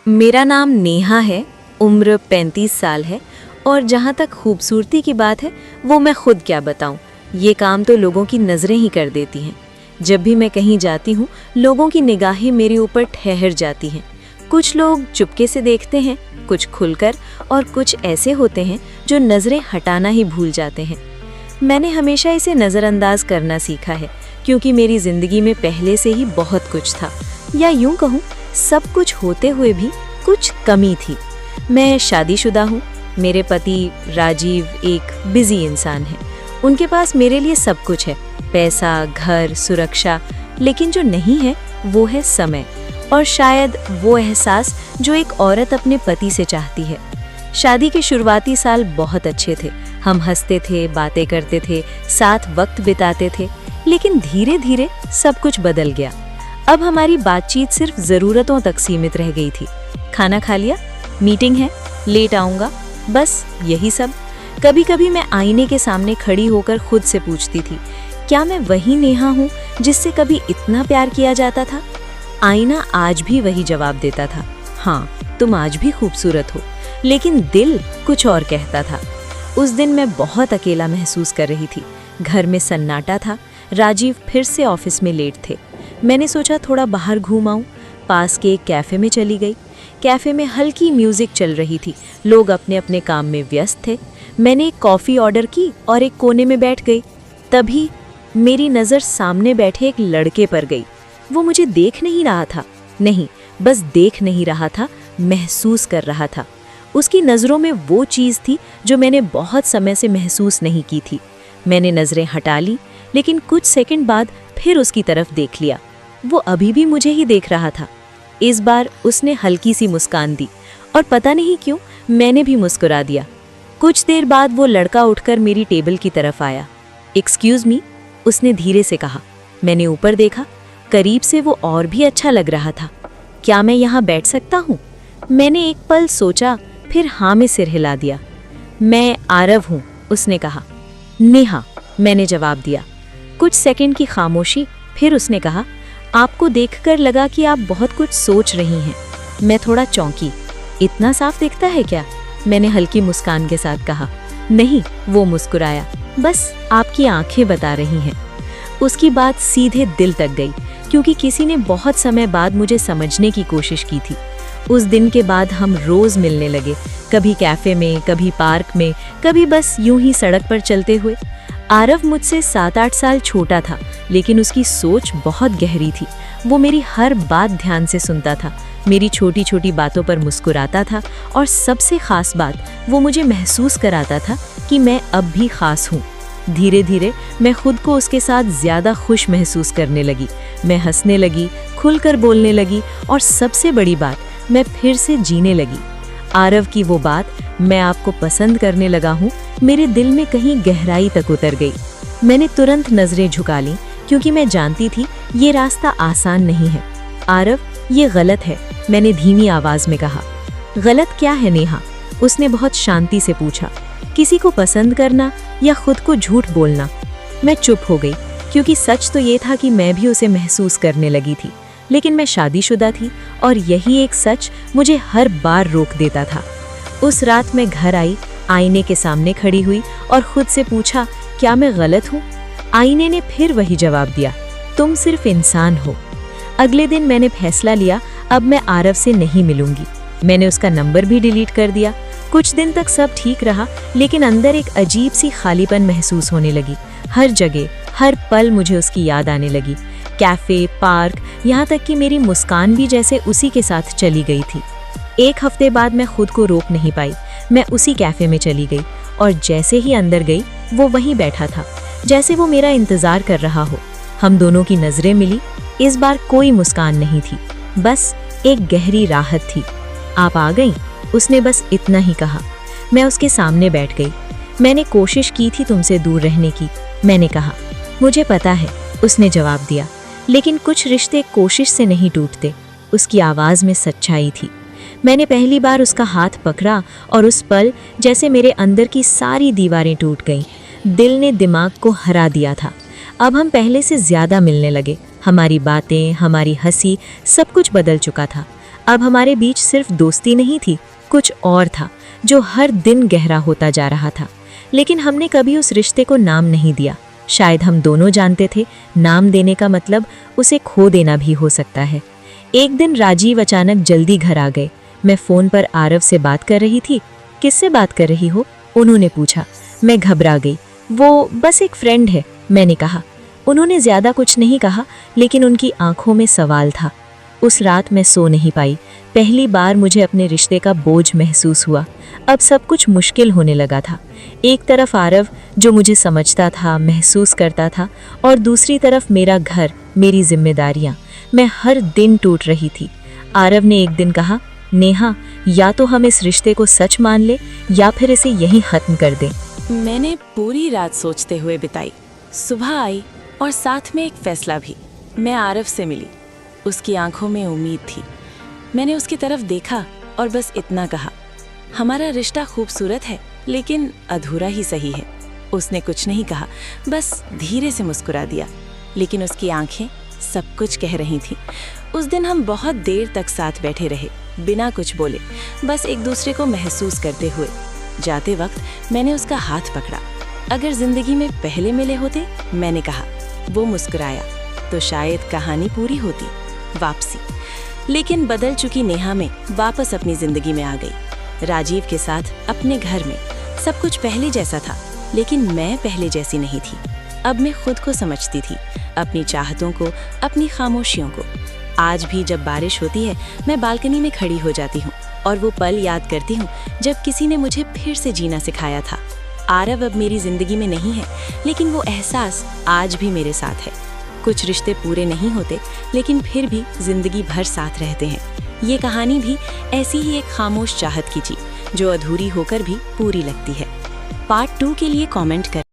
मेरा नाम नेहा है, उम्र 35 साल है और जहाँ तक खूबसूरती की बात है वो मैं खुद क्या बताऊँ। ये काम तो लोगों की नज़रें ही कर देती हैं। जब भी मैं कहीं जाती हूँ लोगों की निगाहें मेरे ऊपर ठहर जाती हैं। कुछ लोग चुपके से देखते हैं, कुछ खुलकर और कुछ ऐसे होते हैं जो नज़रें हटाना ही भूल जाते हैं। मैंने हमेशा इसे नज़रअंदाज करना सीखा है क्योंकि मेरी ज़िंदगी में पहले से ही बहुत कुछ था, या यूँ कहूँ सब कुछ होते हुए भी कुछ कमी थी। मैं शादीशुदा हूँ। मेरे पति राजीव एक बिजी इंसान है। उनके पास मेरे लिए सब कुछ है, पैसा, घर, सुरक्षा, लेकिन जो नहीं है वो है समय और शायद वो एहसास जो एक औरत अपने पति से चाहती है। शादी के शुरुआती साल बहुत अच्छे थे। हम हंसते थे, बातें करते थे, साथ वक्त बिताते थे, लेकिन धीरे धीरे सब कुछ बदल गया। अब हमारी बातचीत सिर्फ ज़रूरतों तक सीमित रह गई थी। खाना खा लिया, मीटिंग है, लेट आऊँगा, बस यही सब। कभी कभी मैं आईने के सामने खड़ी होकर खुद से पूछती थी, क्या मैं वही नेहा हूँ जिससे कभी इतना प्यार किया जाता था? आईना आज भी वही जवाब देता था, हाँ तुम आज भी खूबसूरत हो, लेकिन दिल कुछ और कहता था। उस दिन मैं बहुत अकेला महसूस कर रही थी। घर में सन्नाटा था। राजीव फिर से ऑफिस में लेट थे। मैंने सोचा थोड़ा बाहर घूम आऊं। पास के एक कैफ़े में चली गई। कैफ़े में हल्की म्यूज़िक चल रही थी। लोग अपने अपने काम में व्यस्त थे। मैंने एक कॉफ़ी ऑर्डर की और एक कोने में बैठ गई। तभी मेरी नज़र सामने बैठे एक लड़के पर गई। वो मुझे देख नहीं रहा था, नहीं बस देख नहीं रहा था, महसूस कर रहा था। उसकी नज़रों में वो चीज़ थी जो मैंने बहुत समय से महसूस नहीं की थी। मैंने नज़रें हटा ली, लेकिन कुछ सेकंड बाद फिर उसकी तरफ देख लिया। वो अभी भी मुझे ही देख रहा था। इस बार उसने हल्की सी मुस्कान दी और पता नहीं क्यों मैंने भी मुस्कुरा दिया। कुछ देर बाद वो लड़का उठकर मेरी टेबल की तरफ आया। एक्सक्यूज़ मी, उसने धीरे से कहा। मैंने ऊपर देखा। करीब से वो और भी अच्छा लग रहा था। क्या मैं यहाँ बैठ सकता हूँ? मैंने एक पल सोचा, फिर हाँ में सिर हिला दिया। मैं आरव हूँ, उसने कहा। नेहा, मैंने जवाब दिया। कुछ सेकंड की खामोशी, फिर उसने कहा, आपको देखकर लगा कि आप बहुत कुछ सोच रही हैं। मैं थोड़ा चौंकी। इतना साफ दिखता है क्या? मैंने हल्की मुस्कान के साथ कहा। नहीं, वो मुस्कुराया। बस आपकी आंखें बता रही हैं। उसकी बात सीधे दिल तक गई क्योंकि किसी ने बहुत समय बाद मुझे समझने की कोशिश की थी। उस दिन के बाद हम रोज मिलने लगे, कभी कैफे में, कभी पार्क में, कभी बस यूं ही सड़क पर चलते हुए। आरव मुझसे 7-8 साल छोटा था, लेकिन उसकी सोच बहुत गहरी थी। वो मेरी हर बात ध्यान से सुनता था, मेरी छोटी छोटी बातों पर मुस्कुराता था और सबसे खास बात, वो मुझे महसूस कराता था कि मैं अब भी खास हूँ। धीरे धीरे मैं खुद को उसके साथ ज़्यादा खुश महसूस करने लगी। मैं हंसने लगी, खुलकर बोलने लगी और सबसे बड़ी बात, मैं फिर से जीने लगी। आरव की वो बात, मैं आपको पसंद करने लगा हूँ, मेरे दिल में कहीं गहराई तक उतर गई। मैंने तुरंत नज़रें झुका लीं क्योंकि मैं जानती थी ये रास्ता आसान नहीं है। आरव, ये गलत है, मैंने धीमी आवाज़ में कहा। गलत क्या है नेहा? उसने बहुत शांति से पूछा। किसी को पसंद करना या खुद को झूठ बोलना? मैं चुप हो गई क्योंकि सच तो ये था कि मैं भी उसे महसूस करने लगी थी, लेकिन मैं शादीशुदा थी और यही एक सच मुझे हर बार रोक देता था। उस रात मैं घर आई, आईने के सामने खड़ी हुई और खुद से पूछा, क्या मैं गलत हूँ? आईने ने फिर वही जवाब दिया, तुम सिर्फ इंसान हो। अगले दिन मैंने फैसला लिया, अब मैं आरव से नहीं मिलूंगी। मैंने उसका नंबर भी डिलीट कर दिया। कुछ दिन तक सब ठीक रहा, लेकिन अंदर एक अजीब सी खालीपन महसूस होने लगी। हर जगह, हर पल मुझे उसकी याद आने लगी। कैफे, पार्क, यहाँ तक कि मेरी मुस्कान भी जैसे उसी के साथ चली गई थी। एक हफ्ते बाद मैं खुद को रोक नहीं पाई। मैं उसी कैफे में चली गई और जैसे ही अंदर गई, वो वहीं बैठा था, जैसे वो मेरा इंतजार कर रहा हो। हम दोनों की नजरें मिली। इस बार कोई मुस्कान नहीं थी, बस एक गहरी राहत थी। आप आ गई, उसने बस इतना ही कहा। मैं उसके सामने बैठ गई। मैंने कोशिश की थी तुमसे दूर रहने की, मैंने कहा। मुझे पता है, उसने जवाब दिया, लेकिन कुछ रिश्ते कोशिश से नहीं टूटते। उसकी आवाज़ में सच्चाई थी। मैंने पहली बार उसका हाथ पकड़ा और उस पल जैसे मेरे अंदर की सारी दीवारें टूट गईं। दिल ने दिमाग को हरा दिया था। अब हम पहले से ज़्यादा मिलने लगे। हमारी बातें, हमारी हंसी, सब कुछ बदल चुका था। अब हमारे बीच सिर्फ दोस्ती नहीं थी, कुछ और था जो हर दिन गहरा होता जा रहा था। लेकिन हमने कभी उस रिश्ते को नाम नहीं दिया। शायद हम दोनों जानते थे, नाम देने का मतलब उसे खो देना भी हो सकता है। एक दिन राजीव अचानक जल्दी घर आ गए। मैं फ़ोन पर आरव से बात कर रही थी। किससे बात कर रही हो? उन्होंने पूछा। मैं घबरा गई। वो बस एक फ्रेंड है, मैंने कहा। उन्होंने ज़्यादा कुछ नहीं कहा, लेकिन उनकी आंखों में सवाल था। उस रात मैं सो नहीं पाई। पहली बार मुझे अपने रिश्ते का बोझ महसूस हुआ। अब सब कुछ मुश्किल होने लगा था। एक तरफ आरव जो मुझे समझता था, महसूस करता था, और दूसरी तरफ मेरा घर, मेरी जिम्मेदारियां। मैं हर दिन टूट रही थी। आरव ने एक दिन कहा, नेहा, या तो हम इस रिश्ते को सच मान ले या फिर इसे यहीं खत्म कर दें। मैंने पूरी रात सोचते हुए बिताई। सुबह आई और साथ में एक फैसला भी। मैं आरव से मिली। उसकी आंखों में उम्मीद थी। मैंने उसकी तरफ देखा और बस इतना कहा, हमारा रिश्ता खूबसूरत है लेकिन अधूरा ही सही है। उसने कुछ नहीं कहा, बस धीरे से मुस्कुरा दिया, लेकिन उसकी आंखें सब कुछ कह रही थीं। उस दिन हम बहुत देर तक साथ बैठे रहे, बिना कुछ बोले, बस एक दूसरे को महसूस करते हुए। जाते वक्त मैंने उसका हाथ पकड़ा। अगर जिंदगी में पहले मिले होते, मैंने कहा। वो मुस्कुराया, तो शायद कहानी पूरी होती, वापसी। लेकिन बदल चुकी नेहा में वापस अपनी जिंदगी में आ गई। राजीव के साथ अपने घर में सब कुछ पहले जैसा था, लेकिन मैं पहले जैसी नहीं थी। अब मैं खुद को समझती थी, अपनी चाहतों को, अपनी खामोशियों को। आज भी जब बारिश होती है, मैं बालकनी में खड़ी हो जाती हूँ और वो पल याद करती हूँ जब किसी ने मुझे फिर से जीना सिखाया था। आरव अब मेरी जिंदगी में नहीं है, लेकिन वो एहसास आज भी मेरे साथ है। कुछ रिश्ते पूरे नहीं होते, लेकिन फिर भी जिंदगी भर साथ रहते हैं। ये कहानी भी ऐसी ही एक खामोश चाहत की थी, जो अधूरी होकर भी पूरी लगती है। पार्ट 2 के लिए कमेंट कर